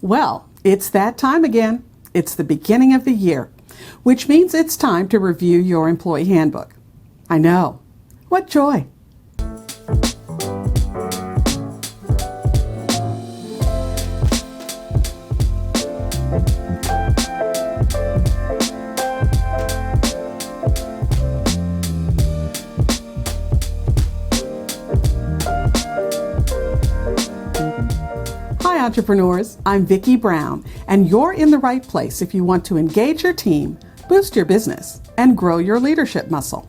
Well, it's that time again. It's the beginning of the year, which means it's time to review your employee handbook. I know. What joy! Hi entrepreneurs, I'm Vicky Brown, and you're in the right place if you want to engage your team, boost your business, and grow your leadership muscle.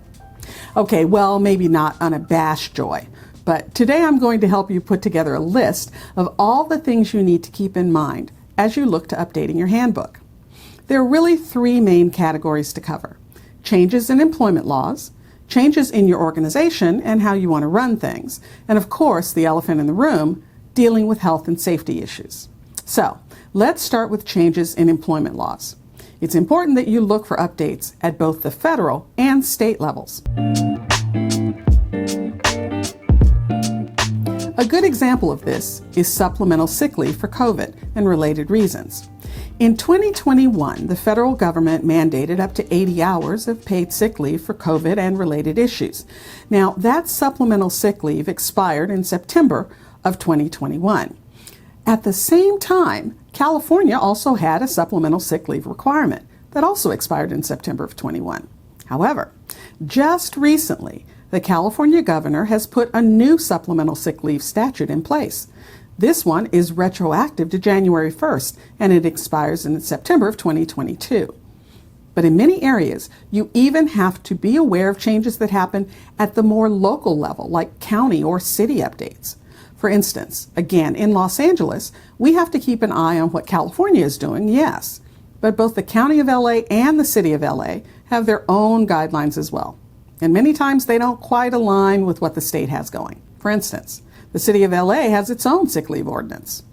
Okay, well, maybe not unabashed joy, but today I'm going to help you put together a list of all the things you need to keep in mind as you look to updating your handbook. There are really three main categories to cover: changes in employment laws, changes in your organization and how you want to run things, and of course, the elephant in the room, dealing with health and safety issues. So let's start with changes in employment laws. It's important that you look for updates at both the federal and state levels. A good example of this is supplemental sick leave for COVID and related reasons. In 2021, the federal government mandated up to 80 hours of paid sick leave for COVID and related issues. Now, that supplemental sick leave expired in September of 2021. At the same time, California also had a supplemental sick leave requirement that also expired in September of 21. However, just recently, the California governor has put a new supplemental sick leave statute in place. This one is retroactive to January 1st, and it expires in September of 2022. But in many areas, you even have to be aware of changes that happen at the more local level, like county or city updates. For instance, again, in Los Angeles, we have to keep an eye on what California is doing, yes, but both the County of LA and the City of LA have their own guidelines as well. And many times they don't quite align with what the state has going. For instance, the City of LA has its own sick leave ordinance.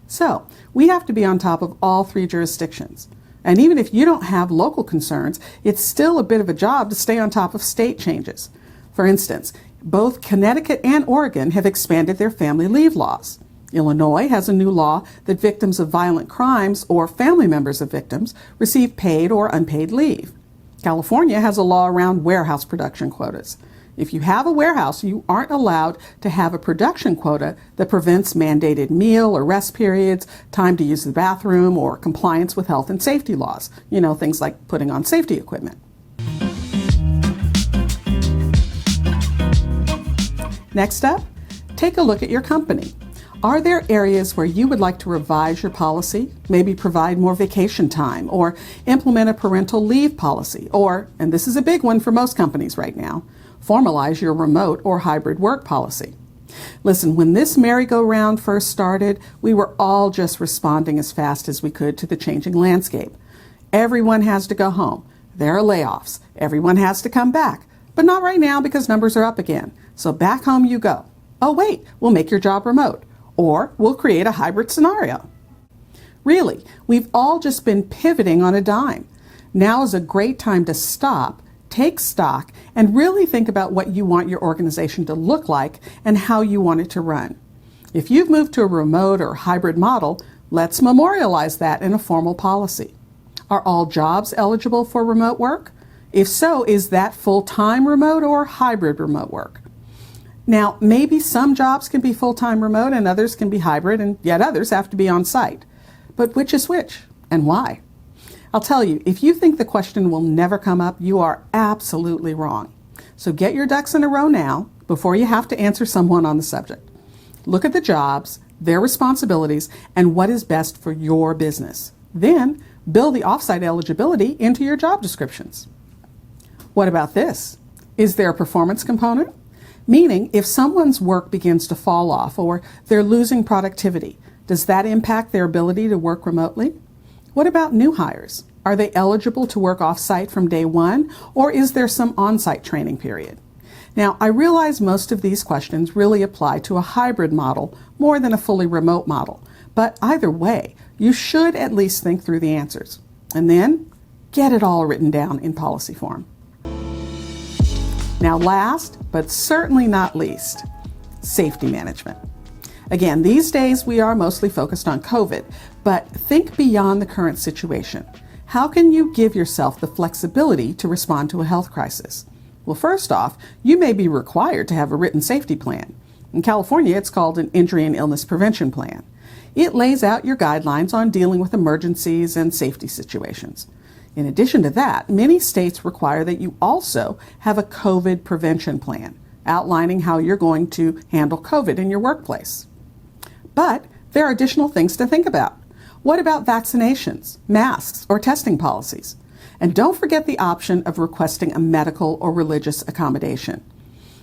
So we have to be on top of all three jurisdictions. And even if you don't have local concerns, it's still a bit of a job to stay on top of state changes. For instance, both Connecticut and Oregon have expanded their family leave laws. Illinois has a new law that victims of violent crimes or family members of victims receive paid or unpaid leave. California has a law around warehouse production quotas. If you have a warehouse, you aren't allowed to have a production quota that prevents mandated meal or rest periods, time to use the bathroom, or compliance with health and safety laws. Things like putting on safety equipment. Next up, take a look at your company. Are there areas where you would like to revise your policy, maybe provide more vacation time, or implement a parental leave policy, or, and this is a big one for most companies right now, formalize your remote or hybrid work policy? Listen, when this merry-go-round first started, we were all just responding as fast as we could to the changing landscape. Everyone has to go home. There are layoffs. Everyone has to come back. But not right now because numbers are up again. So back home you go. Oh wait, we'll make your job remote. Or we'll create a hybrid scenario. Really, we've all just been pivoting on a dime. Now is a great time to stop, take stock, and really think about what you want your organization to look like and how you want it to run. If you've moved to a remote or hybrid model, let's memorialize that in a formal policy. Are all jobs eligible for remote work? If so, is that full-time remote or hybrid remote work? Now, maybe some jobs can be full-time remote and others can be hybrid, and yet others have to be on site. But which is which and why? I'll tell you, if you think the question will never come up, you are absolutely wrong. So get your ducks in a row now before you have to answer someone on the subject. Look at the jobs, their responsibilities, and what is best for your business. Then build the offsite eligibility into your job descriptions. What about this? Is there a performance component? Meaning, if someone's work begins to fall off or they're losing productivity, does that impact their ability to work remotely? What about new hires? Are they eligible to work off-site from day one, or is there some on-site training period? Now, I realize most of these questions really apply to a hybrid model more than a fully remote model, but either way, you should at least think through the answers. And then, get it all written down in policy form. Now last, but certainly not least, safety management. Again, these days we are mostly focused on COVID, but think beyond the current situation. How can you give yourself the flexibility to respond to a health crisis? Well, first off, you may be required to have a written safety plan. In California, it's called an Injury and Illness Prevention Plan. It lays out your guidelines on dealing with emergencies and safety situations. In addition to that, many states require that you also have a COVID prevention plan, outlining how you're going to handle COVID in your workplace. But there are additional things to think about. What about vaccinations, masks, or testing policies? And don't forget the option of requesting a medical or religious accommodation.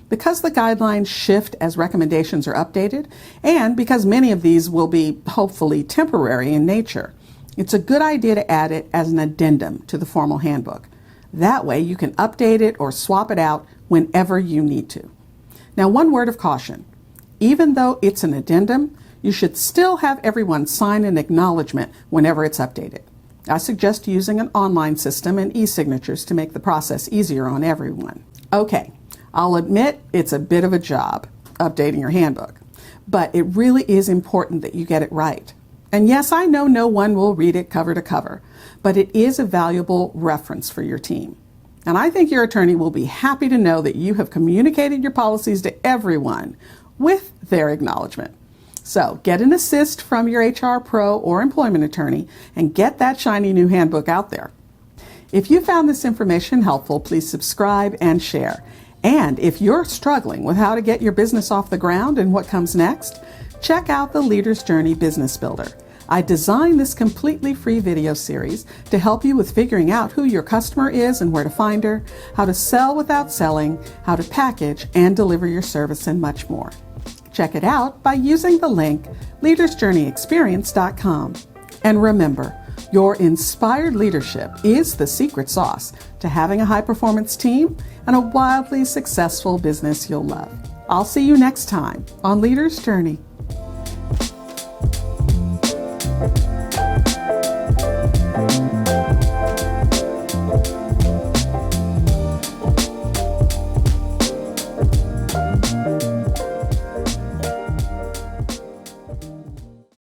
Because the guidelines shift as recommendations are updated, and because many of these will be hopefully temporary in nature, it's a good idea to add it as an addendum to the formal handbook. That way you can update it or swap it out whenever you need to. Now, one word of caution. Even though it's an addendum, you should still have everyone sign an acknowledgement whenever it's updated. I suggest using an online system and e-signatures to make the process easier on everyone. Okay, I'll admit it's a bit of a job updating your handbook, but it really is important that you get it right. And yes, I know no one will read it cover to cover, but it is a valuable reference for your team. And I think your attorney will be happy to know that you have communicated your policies to everyone with their acknowledgement. So get an assist from your HR pro or employment attorney and get that shiny new handbook out there. If you found this information helpful, please subscribe and share. And if you're struggling with how to get your business off the ground and what comes next, check out the Leader's Journey Business Builder. I designed this completely free video series to help you with figuring out who your customer is and where to find her, how to sell without selling, how to package and deliver your service, and much more. Check it out by using the link leadersjourneyexperience.com. And remember, your inspired leadership is the secret sauce to having a high-performance team and a wildly successful business you'll love. I'll see you next time on Leader's Journey.